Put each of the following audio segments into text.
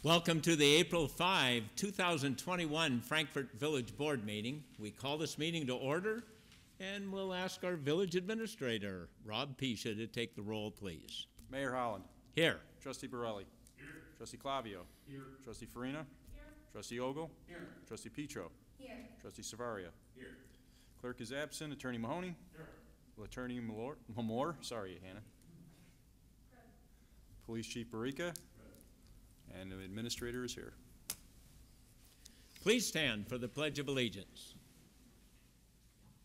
Welcome to the April 5, 2021 Frankfort Village Board meeting. We call this meeting to order, and we'll ask our village administrator, Rob Pisha, to take the roll, please. Mayor Holland. Here. Trustee Borelli. Here. Trustee Clavio. Here. Trustee Farina. Here. Trustee Ogle. Here. Trustee Petro. Here. Trustee Savaria. Here. Clerk is absent. Attorney Mahoney. Here. Attorney Mamor. Sorry, Hannah. Police Chief Barica. And the administrator is here. Please stand for the Pledge of Allegiance.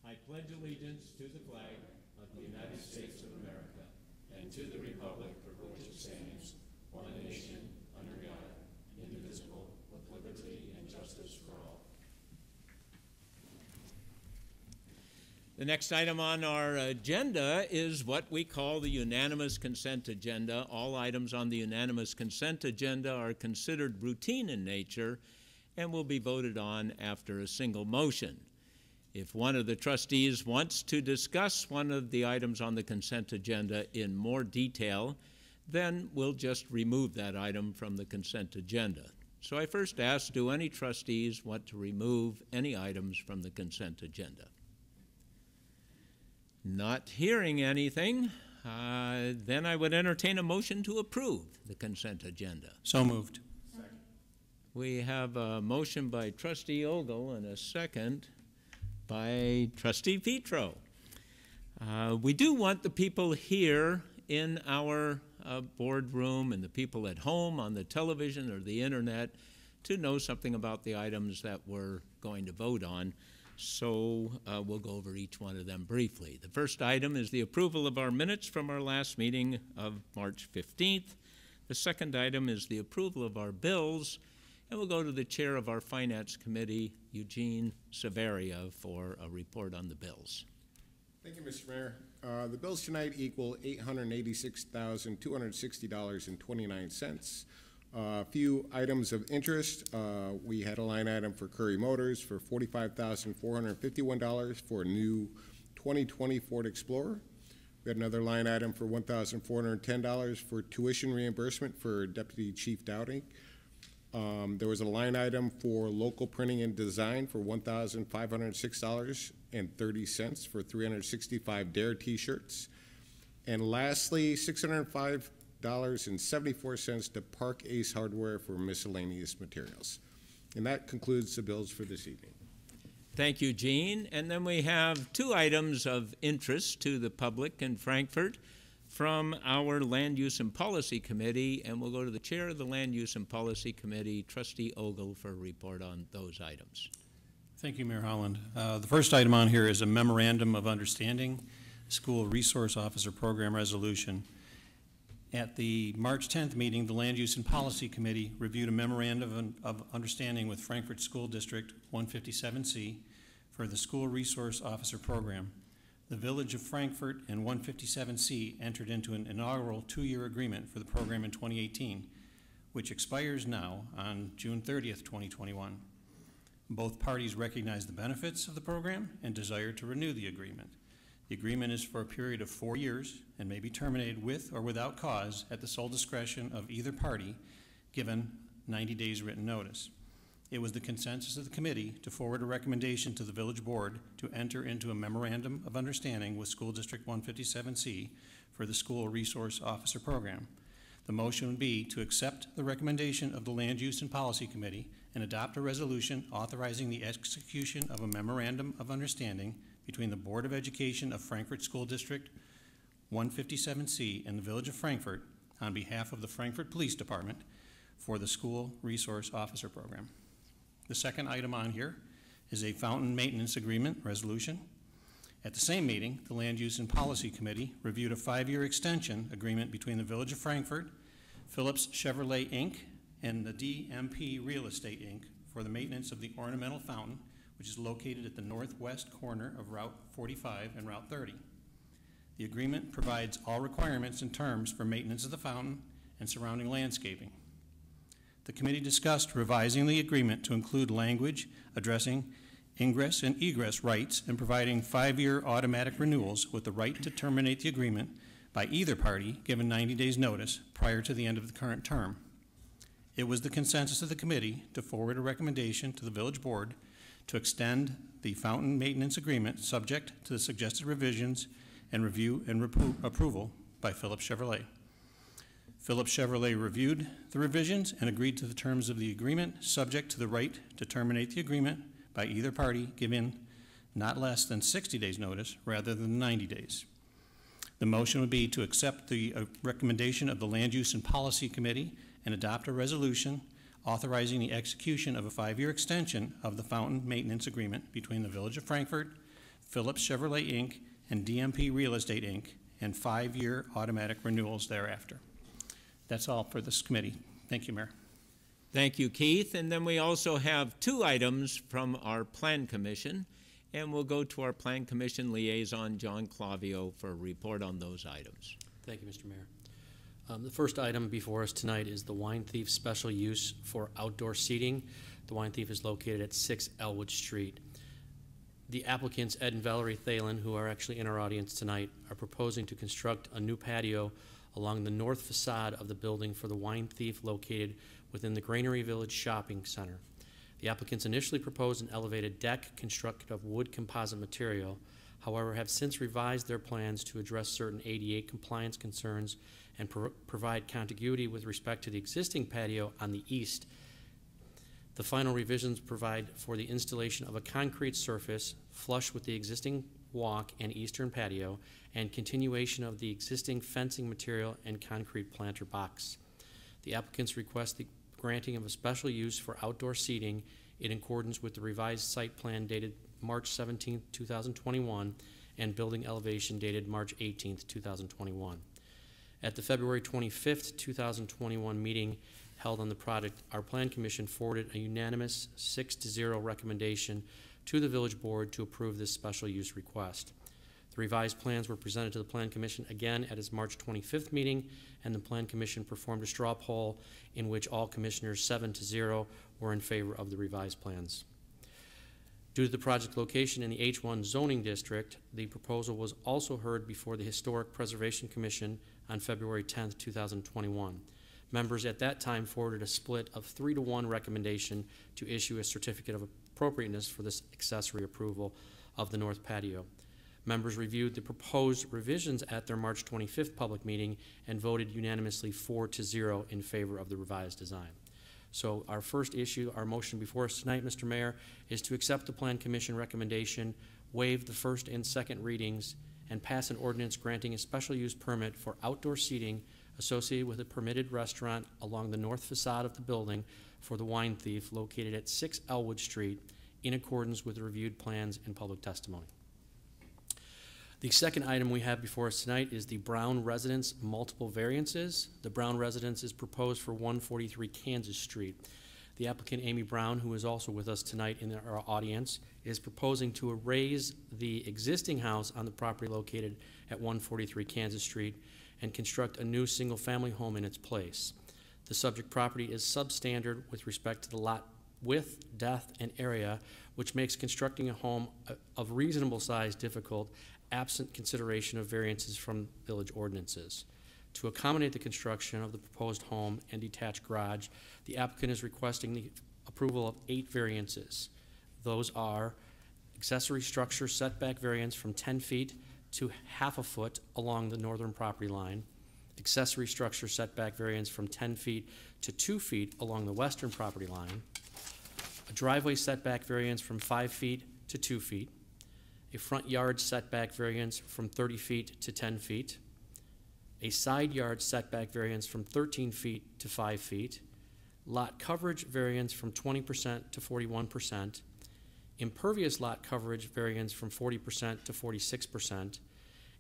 I pledge allegiance to the flag of the United States of America and to the republic for which it stands, one nation, under God, indivisible, with liberty and justice for all. The next item on our agenda is what we call the unanimous consent agenda. All items on the unanimous consent agenda are considered routine in nature and will be voted on after a single motion. If one of the trustees wants to discuss one of the items on the consent agenda in more detail, then we'll just remove that item from the consent agenda. So I first ask, do any trustees want to remove any items from the consent agenda? Not hearing anything, then I would entertain a motion to approve the consent agenda. So moved. Second. We have a motion by Trustee Ogle and a second by Trustee Petro. We do want the people here in our boardroom and the people at home on the television or the internet to know something about the items that we're going to vote on. So we'll go over each one of them briefly. The first item is the approval of our minutes from our last meeting of March 15th. The second item is the approval of our bills. And we'll go to the chair of our Finance Committee, Eugene Savaria, for a report on the bills. Thank you, Mr. Mayor. The bills tonight equal $886,260.29. A few items of interest. We had a line item for Curry Motors for $45,451 for a new 2020 Ford Explorer. We had another line item for $1,410 for tuition reimbursement for Deputy Chief Dowding. There was a line item for local printing and design for $1,506.30 for 365 DARE t-shirts. And lastly, $605.74 to Park Ace Hardware for miscellaneous materials. And that concludes the bills for this evening. Thank you, Gene. And then we have two items of interest to the public in Frankfort from our Land Use and Policy Committee, and we'll go to the chair of the Land Use and Policy Committee, Trustee Ogle, for a report on those items. Thank you, Mayor Holland. The first item on here is a Memorandum of Understanding, School Resource Officer Program Resolution. At the March 10th meeting, the Land Use and Policy Committee reviewed a Memorandum of Understanding with Frankfort School District 157C for the School Resource Officer Program. The Village of Frankfort and 157C entered into an inaugural 2-year agreement for the program in 2018, which expires now on June 30th, 2021. Both parties recognize the benefits of the program and desire to renew the agreement. The agreement is for a period of 4 years and may be terminated with or without cause at the sole discretion of either party, given 90 days written notice. It was the consensus of the committee to forward a recommendation to the village board to enter into a Memorandum of Understanding with School District 157C for the School Resource Officer Program. The motion would be to accept the recommendation of the Land Use and Policy Committee and adopt a resolution authorizing the execution of a Memorandum of Understanding between the Board of Education of Frankfort School District 157C and the Village of Frankfort on behalf of the Frankfort Police Department for the School Resource Officer Program. The second item on here is a fountain maintenance agreement resolution. At the same meeting, the Land Use and Policy Committee reviewed a 5-year extension agreement between the Village of Frankfort, Phillips Chevrolet Inc., and the DMP Real Estate Inc. for the maintenance of the ornamental fountain, which is located at the northwest corner of Route 45 and Route 30. The agreement provides all requirements and terms for maintenance of the fountain and surrounding landscaping. The committee discussed revising the agreement to include language addressing ingress and egress rights and providing 5-year automatic renewals with the right to terminate the agreement by either party given 90 days notice prior to the end of the current term. It was the consensus of the committee to forward a recommendation to the village board to extend the fountain maintenance agreement subject to the suggested revisions and review and approval by Phillips Chevrolet. Phillips Chevrolet reviewed the revisions and agreed to the terms of the agreement, subject to the right to terminate the agreement by either party given not less than 60 days notice rather than 90 days. The motion would be to accept the recommendation of the Land Use and Policy Committee and adopt a resolution authorizing the execution of a 5-year extension of the fountain maintenance agreement between the Village of Frankfort, Phillips Chevrolet, Inc., and DMP Real Estate, Inc., and 5-year automatic renewals thereafter. That's all for this committee. Thank you, Mayor. Thank you, Keith. And then we also have 2 items from our Plan Commission, and we'll go to our Plan Commission liaison, John Clavio, for a report on those items. Thank you, Mr. Mayor. The first item before us tonight is the Wine Thief special use for outdoor seating. The Wine Thief is located at 6 Elwood Street. The applicants, Ed and Valerie Thalen, who are actually in our audience tonight, are proposing to construct a new patio along the north facade of the building for the Wine Thief located within the Granary Village Shopping Center. The applicants initially proposed an elevated deck constructed of wood composite material, however have since revised their plans to address certain ADA compliance concerns and provide contiguity with respect to the existing patio on the east. The final revisions provide for the installation of a concrete surface flush with the existing walk and eastern patio and continuation of the existing fencing material and concrete planter box. The applicants request the granting of a special use for outdoor seating in accordance with the revised site plan dated March 17, 2021 and building elevation dated March 18, 2021. At the February 25, 2021 meeting held on the project, our Plan Commission forwarded a unanimous 6-0 recommendation to the Village Board to approve this special use request. The revised plans were presented to the Plan Commission again at its March 25th meeting, and the Plan Commission performed a straw poll in which all commissioners 7-0 were in favor of the revised plans. Due to the project location in the H1 zoning district, the proposal was also heard before the Historic Preservation Commission on February 10, 2021. Members at that time forwarded a split of 3-1 recommendation to issue a certificate of appropriateness for this accessory approval of the north patio. Members reviewed the proposed revisions at their March 25th public meeting and voted unanimously 4-0 in favor of the revised design. So our first issue, our motion before us tonight, Mr. Mayor, is to accept the Plan Commission recommendation, waive the first and second readings, and pass an ordinance granting a special use permit for outdoor seating associated with a permitted restaurant along the north facade of the building for the Wine Thief located at 6 Elwood Street in accordance with the reviewed plans and public testimony. The second item we have before us tonight is the Brown Residence multiple variances. The Brown Residence is proposed for 143 Kansas Street. The applicant, Amy Brown, who is also with us tonight in our audience, is proposing to raise the existing house on the property located at 143 Kansas Street and construct a new single-family home in its place. The subject property is substandard with respect to the lot width, depth, and area, which makes constructing a home of reasonable size difficult, absent consideration of variances from village ordinances. To accommodate the construction of the proposed home and detached garage, the applicant is requesting the approval of 8 variances. Those are accessory structure setback variance from 10 feet to ½ a foot along the northern property line, accessory structure setback variance from 10 feet to 2 feet along the western property line, a driveway setback variance from 5 feet to 2 feet, a front yard setback variance from 30 feet to 10 feet, a side yard setback variance from 13 feet to 5 feet, lot coverage variance from 20% to 41%, impervious lot coverage variance from 40% to 46%,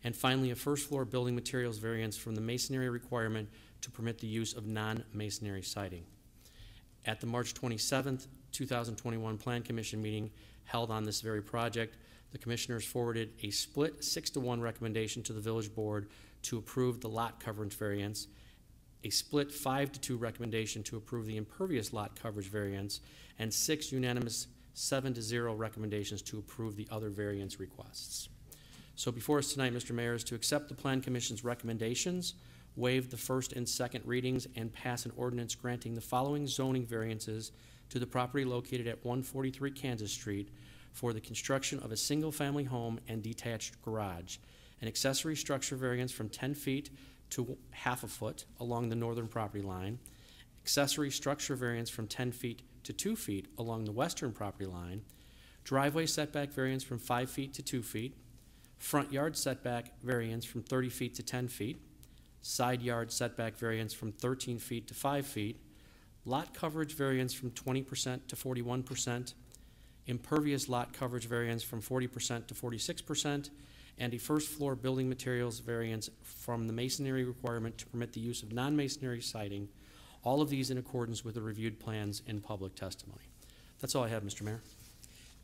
and finally a first floor building materials variance from the masonry requirement to permit the use of non-masonry siding. At the March 27th, 2021 Plan Commission meeting held on this very project, the commissioners forwarded a split 6-1 recommendation to the village board to approve the lot coverage variance, a split 5-2 recommendation to approve the impervious lot coverage variance, and 6 unanimous 7-0 recommendations to approve the other variance requests. So before us tonight, Mr. Mayor, is to accept the Plan Commission's recommendations, waive the first and second readings, and pass an ordinance granting the following zoning variances to the property located at 143 Kansas Street for the construction of a single-family home and detached garage. An accessory structure variance from 10 feet to half a foot along the northern property line. Accessory structure variance from 10 feet to 2 feet along the western property line. Driveway setback variance from 5 feet to 2 feet. Front yard setback variance from 30 feet to 10 feet. Side yard setback variance from 13 feet to 5 feet. Lot coverage variance from 20% to 41%. Impervious lot coverage variance from 40% to 46%. And a first floor building materials variance from the masonry requirement to permit the use of non-masonry siding. All of these in accordance with the reviewed plans and public testimony. That's all I have, Mr. Mayor.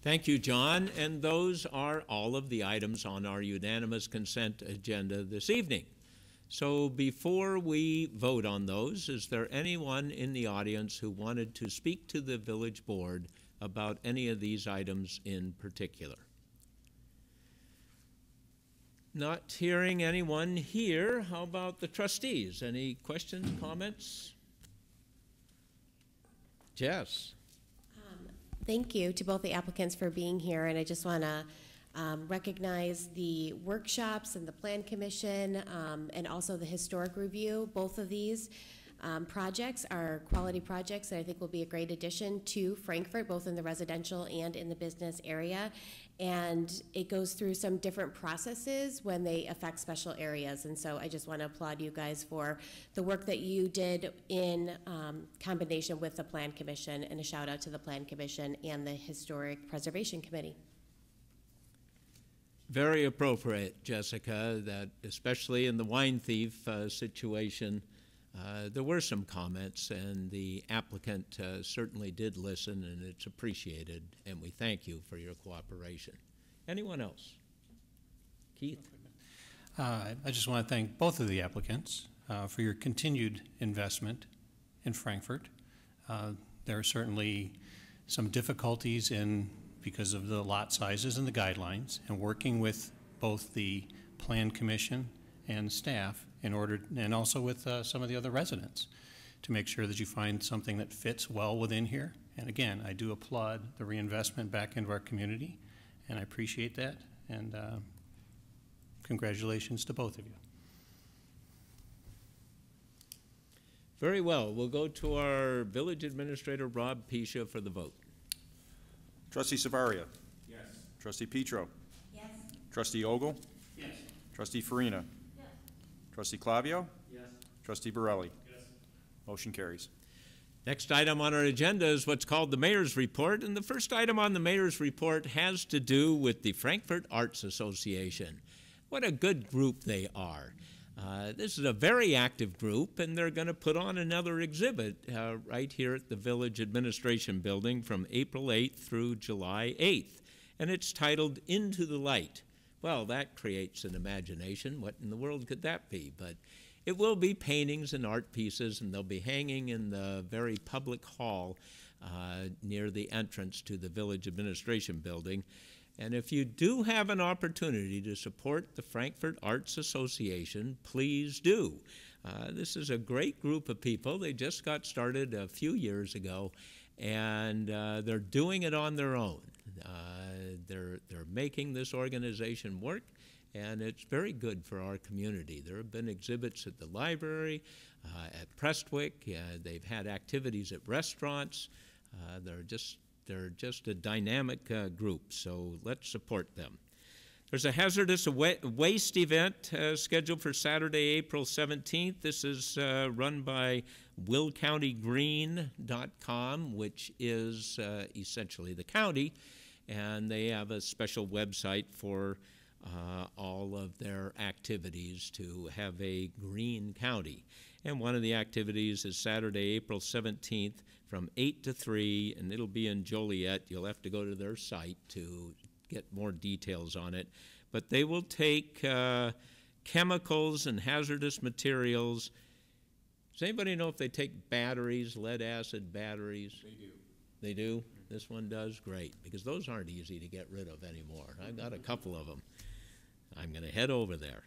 Thank you, John. And those are all of the items on our unanimous consent agenda this evening. So before we vote on those, is there anyone in the audience who wanted to speak to the village board about any of these items in particular? Not hearing anyone here. How about the trustees? Any questions, comments? Jess. Thank you to both the applicants for being here, and I just want to recognize the workshops and the Plan Commission and also the Historic Review. Both of these projects are quality projects that I think will be a great addition to Frankfort, both in the residential and in the business area. And it goes through some different processes when they affect special areas. And so I just want to applaud you guys for the work that you did in combination with the Plan Commission, and a shout out to the Plan Commission and the Historic Preservation Committee. Very appropriate, Jessica, that especially in the wine thief situation, there were some comments, and the applicant certainly did listen, and it's appreciated, and we thank you for your cooperation. Anyone else? Keith? I just want to thank both of the applicants for your continued investment in Frankfort. There are certainly some difficulties because of the lot sizes and the guidelines, and working with both the Plan Commission and staff and also with some of the other residents to make sure that you find something that fits well within here. And again, I do applaud the reinvestment back into our community, and I appreciate that, and congratulations to both of you. Very well. We'll go to our village administrator, Rob Pisha, for the vote. Trustee Savaria? Yes. Trustee Petro? Yes. Trustee Ogle? Yes. Trustee Farina? Yes. Trustee Clavio? Yes. Trustee Borelli? Yes. Motion carries. Next item on our agenda is what's called the Mayor's Report, and the first item on the Mayor's Report has to do with the Frankfort Arts Association. What a good group they are. This is a very active group, and they're going to put on another exhibit right here at the Village Administration Building from April 8th through July 8th, and it's titled Into the Light. Well, that creates an imagination. What in the world could that be? But it will be paintings and art pieces, and they'll be hanging in the very public hall near the entrance to the Village Administration Building. And if you do have an opportunity to support the Frankfort Arts Association, please do. This is a great group of people. They just got started a few years ago, and they're doing it on their own. They're making this organization work, and it's very good for our community. There have been exhibits at the library, at Prestwick. They've had activities at restaurants. They're just a dynamic group, so let's support them. There's a hazardous waste event scheduled for Saturday, April 17th. This is run by willcountygreen.com, which is essentially the county, and they have a special website for all of their activities to have a green county. And one of the activities is Saturday, April 17th from 8 to 3, and it'll be in Joliet. You'll have to go to their site to get more details on it. But they will take chemicals and hazardous materials. Does anybody know if they take batteries, lead acid batteries? They do. They do? This one does? Great, because those aren't easy to get rid of anymore. I've got a couple of them. I'm going to head over there.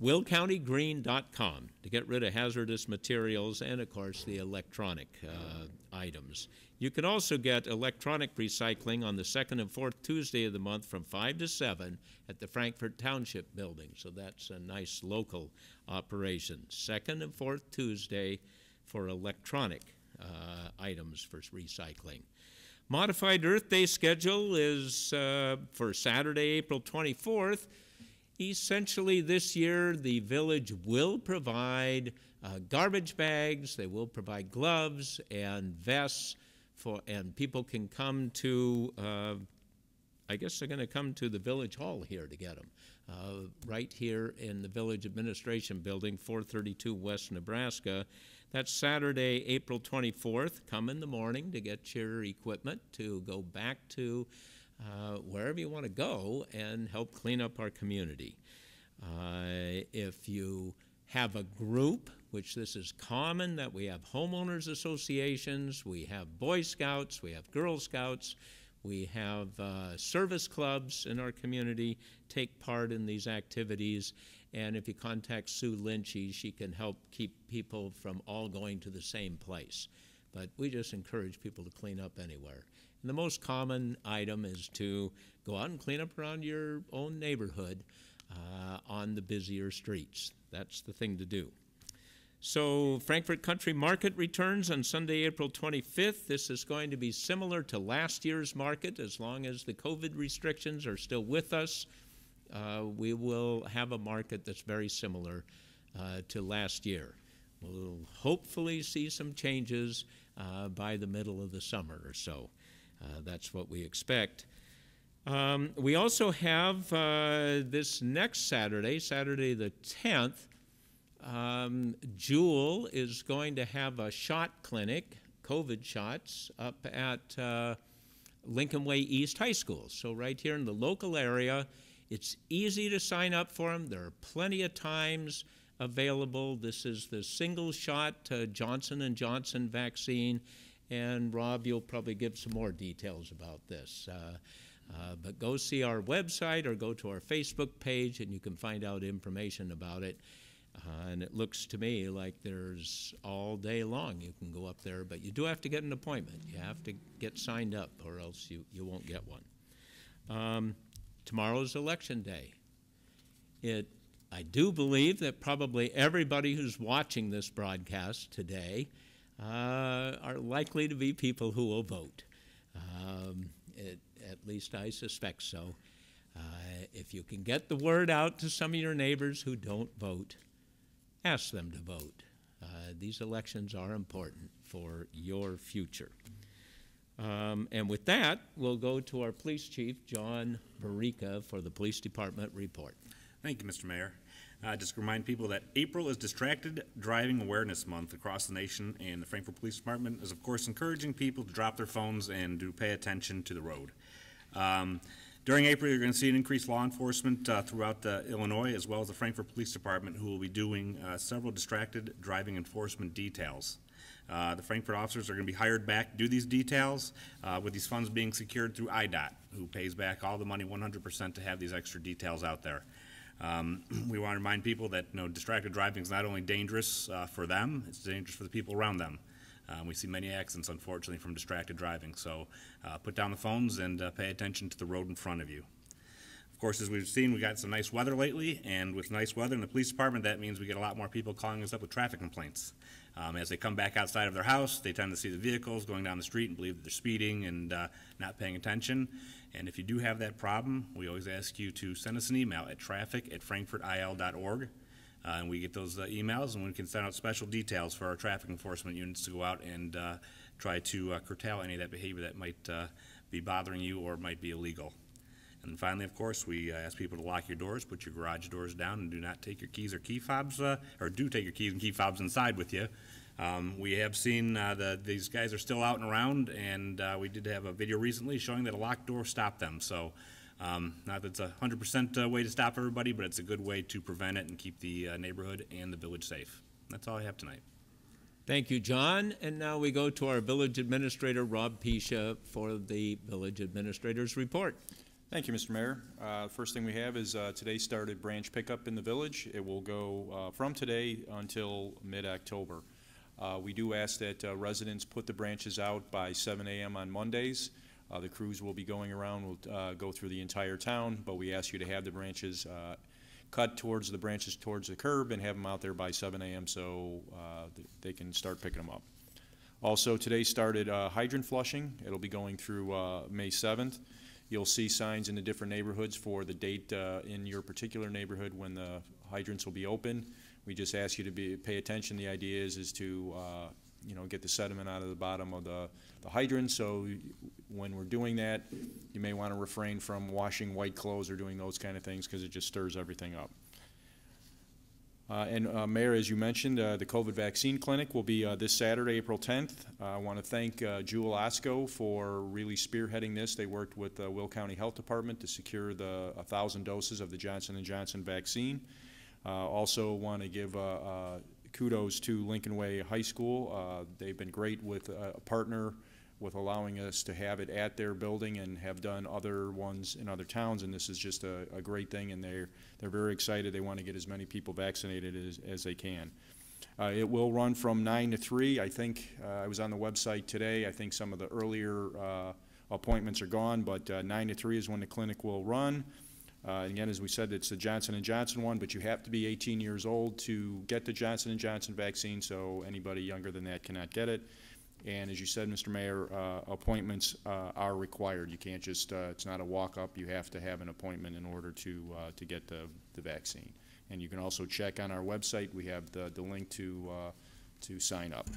willcountygreen.com to get rid of hazardous materials and, of course, the electronic items. You can also get electronic recycling on the second and fourth Tuesday of the month from 5 to 7 at the Frankfort Township Building. So that's a nice local operation. Second and fourth Tuesday for electronic items for recycling. Modified Earth Day schedule is for Saturday, April 24th. Essentially this year, the village will provide garbage bags, they will provide gloves and vests, and people can come to, I guess they're going to come to the village hall here to get them. Right here in the Village Administration Building, 432 West Nebraska. That's Saturday, April 24th. Come in the morning to get your equipment to go back to wherever you want to go and help clean up our community. If you have a group, which this is common, that we have homeowners associations, we have Boy Scouts, we have Girl Scouts, we have service clubs in our community take part in these activities. And if you contact Sue Lynchy, she can help keep people from all going to the same place. But we just encourage people to clean up anywhere. And the most common item is to go out and clean up around your own neighborhood on the busier streets. That's the thing to do. So Frankfort Country Market returns on Sunday, April 25th. This is going to be similar to last year's market as long as the COVID restrictions are still with us. We will have a market that's very similar to last year. We'll hopefully see some changes by the middle of the summer or so. That's what we expect. We also have this next Saturday, Saturday the 10th, Jewel is going to have a shot clinic, COVID shots, up at Lincoln Way East High School. So right here in the local area, it's easy to sign up for them. There are plenty of times available. This is the single shot Johnson & Johnson vaccine. And Rob, you'll probably give some more details about this. But go see our website or go to our Facebook page and you can find out information about it. And it looks to me like there's all day long you can go up there, but you do have to get an appointment. You have to get signed up or else you won't get one. Tomorrow's Election Day. I do believe that probably everybody who's watching this broadcast today are likely to be people who will vote. At least I suspect so. If you can get the word out to some of your neighbors who don't vote, ask them to vote. These elections are important for your future. And with that, we'll go to our police chief, John Barica, for the police department report. Thank you, Mr. Mayor. Just remind people that April is Distracted Driving Awareness Month across the nation, and the Frankfort Police Department is, of course, encouraging people to drop their phones and to pay attention to the road. During April, you're going to see an increased law enforcement throughout Illinois, as well as the Frankfort Police Department, who will be doing several distracted driving enforcement details. The Frankfort officers are going to be hired back to do these details, with these funds being secured through IDOT, who pays back all the money 100% to have these extra details out there. We want to remind people that distracted driving is not only dangerous for them, it's dangerous for the people around them. We see many accidents, unfortunately, from distracted driving. So put down the phones and pay attention to the road in front of you. Of course, as we've seen, we got some nice weather lately, and with nice weather in the police department, that means we get a lot more people calling us up with traffic complaints. As they come back outside of their house, they tend to see the vehicles going down the street and believe that they're speeding and not paying attention. And if you do have that problem, we always ask you to send us an email at traffic@frankfortil.org. And we get those emails, and we can send out special details for our traffic enforcement units to go out and try to curtail any of that behavior that might be bothering you or might be illegal. And finally, of course, we ask people to lock your doors, put your garage doors down, and do not take your keys or key fobs, or do take your keys and key fobs inside with you. We have seen these guys are still out and around, and we did have a video recently showing that a locked door stopped them. So not that it's a 100% way to stop everybody, but it's a good way to prevent it and keep the neighborhood and the village safe. That's all I have tonight. Thank you, John. And now we go to our village administrator, Rob Pisha, for the village administrator's report. Thank you, Mr. Mayor. First thing we have is today started branch pickup in the village. It will go from today until mid-October. We do ask that residents put the branches out by 7 a.m. on Mondays. The crews will be going around, will go through the entire town, but we ask you to have the branches cut towards the curb and have them out there by 7 a.m. so they can start picking them up. Also, today started hydrant flushing. It'll be going through May 7th. You'll see signs in the different neighborhoods for the date in your particular neighborhood when the hydrants will be open. We just ask you to pay attention. The idea is to get the sediment out of the bottom of the hydrant. So when we're doing that, you may want to refrain from washing white clothes or doing those kind of things because it just stirs everything up. Mayor, as you mentioned, the COVID vaccine clinic will be this Saturday, April 10th. I want to thank Jewel Osco for really spearheading this. They worked with the Will County Health Department to secure the 1,000 doses of the Johnson & Johnson vaccine. Also want to give kudos to Lincoln Way High School. They've been great with a partner with allowing us to have it at their building and have done other ones in other towns, and this is just a great thing, and they're very excited. They want to get as many people vaccinated as they can. It will run from 9 to 3. I think I was on the website today. I think some of the earlier appointments are gone, but 9 to 3 is when the clinic will run. Again, as we said, it's the Johnson & Johnson one, but you have to be 18 years old to get the Johnson & Johnson vaccine, so anybody younger than that cannot get it. And as you said, Mr. Mayor, appointments are required. You can't just, it's not a walk-up. You have to have an appointment in order to get the vaccine. And you can also check on our website. We have the link to sign up.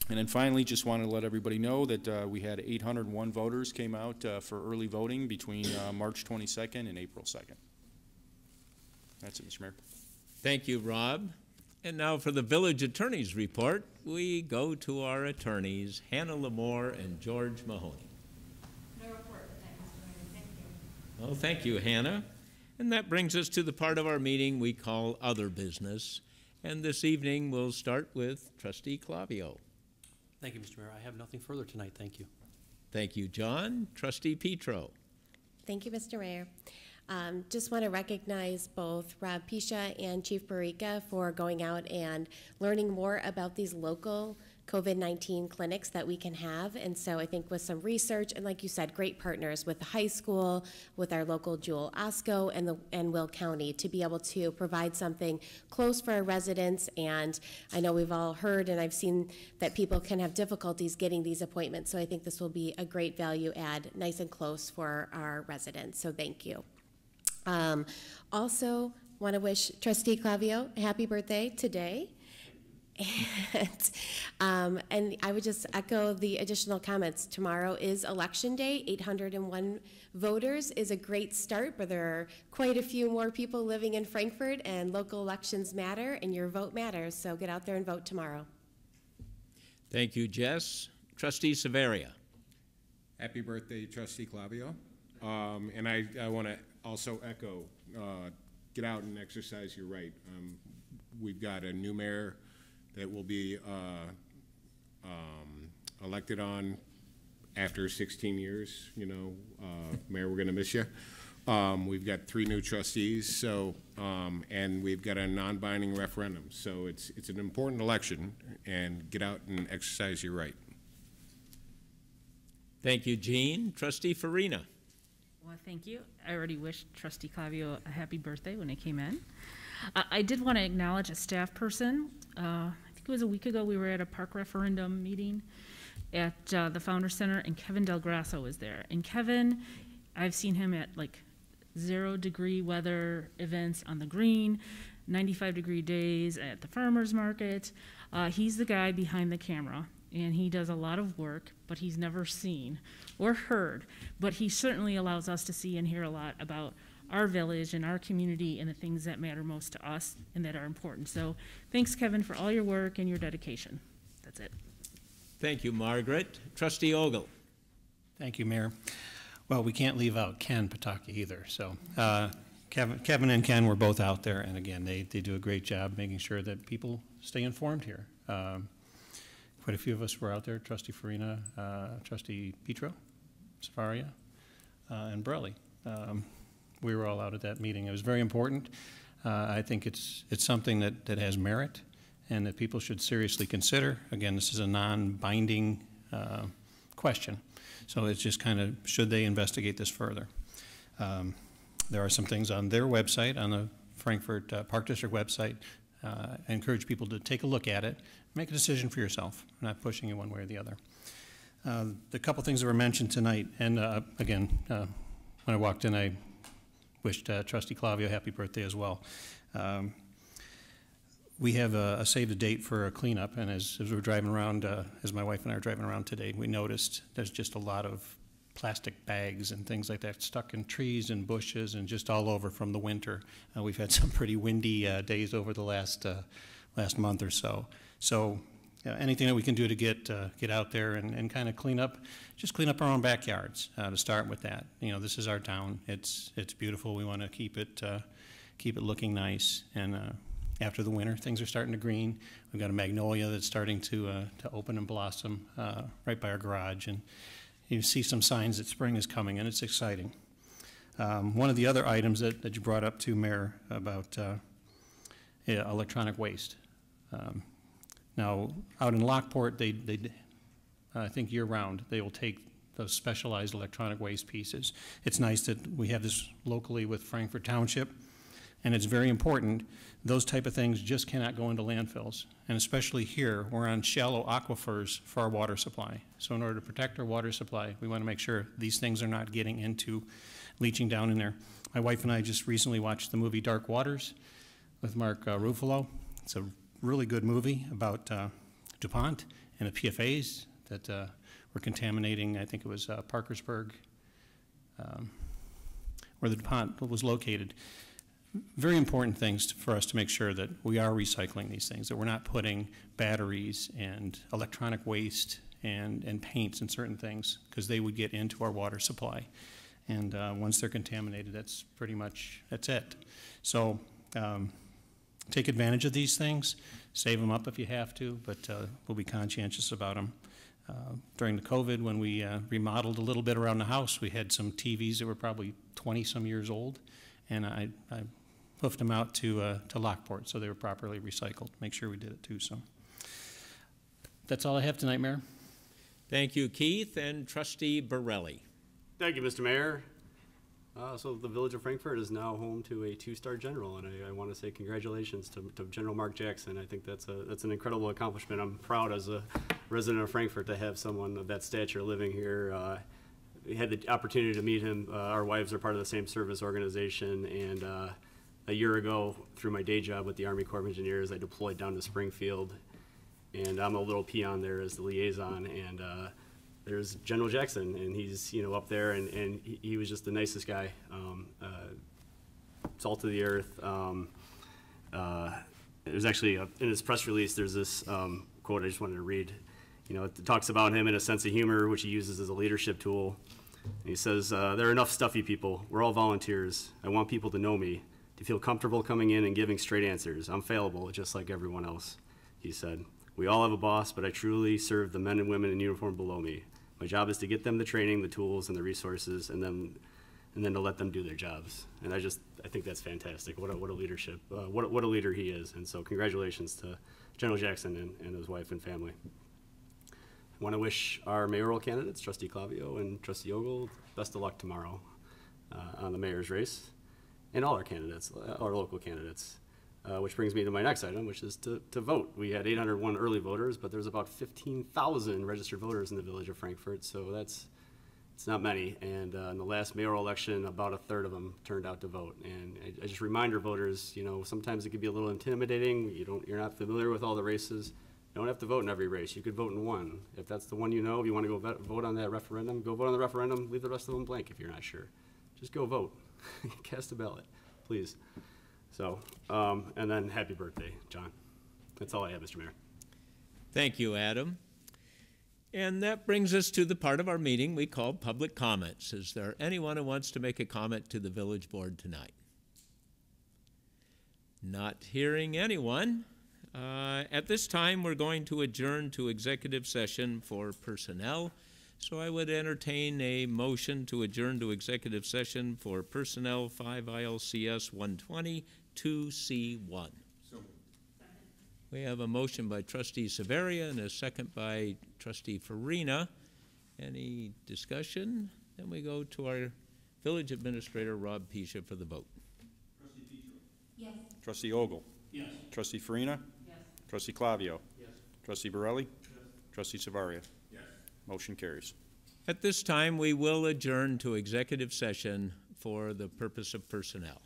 And then finally, just wanted to let everybody know that we had 801 voters came out for early voting between March 22nd and April 2nd. That's it, Mr. Mayor. Thank you, Rob. And now for the village attorney's report, we go to our attorneys, Hannah Lamore and George Mahoney. No report tonight, Mr. Mayor. Thank you. Well, thank you, Hannah. And that brings us to the part of our meeting we call Other Business. And this evening, we'll start with Trustee Clavio. Thank you, Mr. Mayor. I have nothing further tonight. Thank you. Thank you, John. Trustee Petro. Thank you, Mr. Mayor. Just want to recognize both Rob Pisha and Chief Barica for going out and learning more about these local COVID-19 clinics that we can have. And so I think with some research, and like you said, great partners with the high school, with our local Jewel Osco and Will County to be able to provide something close for our residents. And I know we've all heard and I've seen that people can have difficulties getting these appointments. So I think this will be a great value add, nice and close for our residents. So thank you. Also, want to wish Trustee Clavio a happy birthday today. And I would just echo the additional comments. Tomorrow is Election Day. 801 voters is a great start, but there are quite a few more people living in Frankfort, and local elections matter, and your vote matters. So get out there and vote tomorrow. Thank you, Jess. Trustee Severia. Happy birthday, Trustee Clavio. And I want to also echo, get out and exercise your right. We've got a new mayor that will be elected on after 16 years. You know, Mayor, we're going to miss you. We've got 3 new trustees, so and we've got a non-binding referendum. So it's an important election, and get out and exercise your right. Thank you, Jean. Trustee Farina. Well, thank you. I already wished Trustee Clavio a happy birthday when I came in. I did want to acknowledge a staff person. I think it was a week ago we were at a park referendum meeting at the Founder Center, and Kevin Del Grasso was there. And Kevin, I've seen him at like 0-degree weather events on the green, 95-degree days at the farmer's market. He's the guy behind the camera, and he does a lot of work, but he's never seen or heard. But he certainly allows us to see and hear a lot about our village and our community and the things that matter most to us and that are important. So thanks, Kevin, for all your work and your dedication. That's it. Thank you, Margaret. Trustee Ogle. Thank you, Mayor. Well, we can't leave out Ken Pataki either. So Kevin and Ken were both out there, and again, they do a great job making sure that people stay informed here. Quite a few of us were out there, Trustee Farina, Trustee Petro, Savaria, and Borelli. we were all out at that meeting. It was very important. I think it's something that has merit and that people should seriously consider. Again, this is a non-binding question. So it's just kind of, should they investigate this further? There are some things on their website, on the Frankfort Park District website. I encourage people to take a look at it, make a decision for yourself. I'm not pushing you one way or the other. The couple things that were mentioned tonight, and again, when I walked in, I wished Trustee Clavio happy birthday as well. We have a save the date for a cleanup, and as we're driving around, as my wife and I are driving around today, we noticed there's just a lot of plastic bags and things like that stuck in trees and bushes and just all over from the winter. We've had some pretty windy days over the last month or so. So anything that we can do to get out there and kind of clean up our own backyards, to start with that. You know, this is our town. It's beautiful. We want to keep it looking nice. And after the winter, things are starting to green. We've got a magnolia that's starting to open and blossom right by our garage, and you see some signs that spring is coming, and it's exciting. One of the other items that you brought up too, Mayor, about electronic waste. Now, out in Lockport, they I think year-round, they will take those specialized electronic waste pieces. It's nice that we have this locally with Frankfort Township, and it's very important. Those type of things just cannot go into landfills, and especially here, we're on shallow aquifers for our water supply. So in order to protect our water supply, we want to make sure these things are not getting into leaching down in there. My wife and I just recently watched the movie Dark Waters with Mark Ruffalo. It's a really good movie about DuPont and the PFAS that were contaminating, I think it was Parkersburg, where the DuPont was located. Very important things for us to make sure that we are recycling these things, that we're not putting batteries and electronic waste and paints and certain things, because they would get into our water supply. And once they're contaminated, that's pretty much, that's it. So take advantage of these things, save them up if you have to, but we'll be conscientious about them. During the COVID, when we remodeled a little bit around the house, we had some TVs that were probably 20-some years old, and I hoofed them out to Lockport, so they were properly recycled. Make sure we did it too. So that's all I have tonight, Mayor. Thank you, Keith, and Trustee Borelli. Thank you, Mr. Mayor. So the Village of Frankfort is now home to a 2-star general, and I want to say congratulations to General Mark Jackson. I think that's an incredible accomplishment. I'm proud as a resident of Frankfort to have someone of that stature living here. We had the opportunity to meet him. Our wives are part of the same service organization, and a year ago, through my day job with the Army Corps of Engineers, I deployed down to Springfield, and I'm a little peon there as the liaison, and there's General Jackson, and he's up there, and he was just the nicest guy, salt of the earth. There's actually in his press release, there's this quote I just wanted to read. It talks about him in a sense of humor, which he uses as a leadership tool. And he says, "There are enough stuffy people. We're all volunteers. I want people to know me, to feel comfortable coming in and giving straight answers. I'm fallible, just like everyone else," he said. "We all have a boss, but I truly serve the men and women in uniform below me. My job is to get them the training, the tools, and the resources, and then to let them do their jobs." And I think that's fantastic. What a leadership, what a leader he is. And so congratulations to General Jackson and his wife and family. I want to wish our mayoral candidates, Trustee Clavio and Trustee Ogle, best of luck tomorrow on the mayor's race, and all our candidates, our local candidates. Which brings me to my next item, which is to vote. We had 801 early voters, but there's about 15,000 registered voters in the Village of Frankfort, so it's not many. And in the last mayoral election, about a third of them turned out to vote. And I just remind our voters, sometimes it can be a little intimidating. You're not familiar with all the races. You don't have to vote in every race. You could vote in one. If that's the one if you want to go vote on that referendum, go vote on the referendum. Leave the rest of them blank if you're not sure. Just go vote. Cast a ballot, please. So, and then happy birthday, John. That's all I have, Mr. Mayor. Thank you, Adam. And that brings us to the part of our meeting we call public comments. Is there anyone who wants to make a comment to the village board tonight? Not hearing anyone. At this time, we're going to adjourn to executive session for personnel, So I would entertain a motion to adjourn to executive session for Personnel 5 ILCS 120 2C1. We have a motion by Trustee Severia and a second by Trustee Farina. Any discussion? Then we go to our Village Administrator, Rob Pisha, for the vote. Trustee Petro. Yes. Trustee Ogle. Yes. Trustee Farina. Yes. Trustee Clavio. Yes. Trustee Borelli. Trustee Savaria. Yes. Motion carries. At this time, we will adjourn to executive session for the purpose of personnel.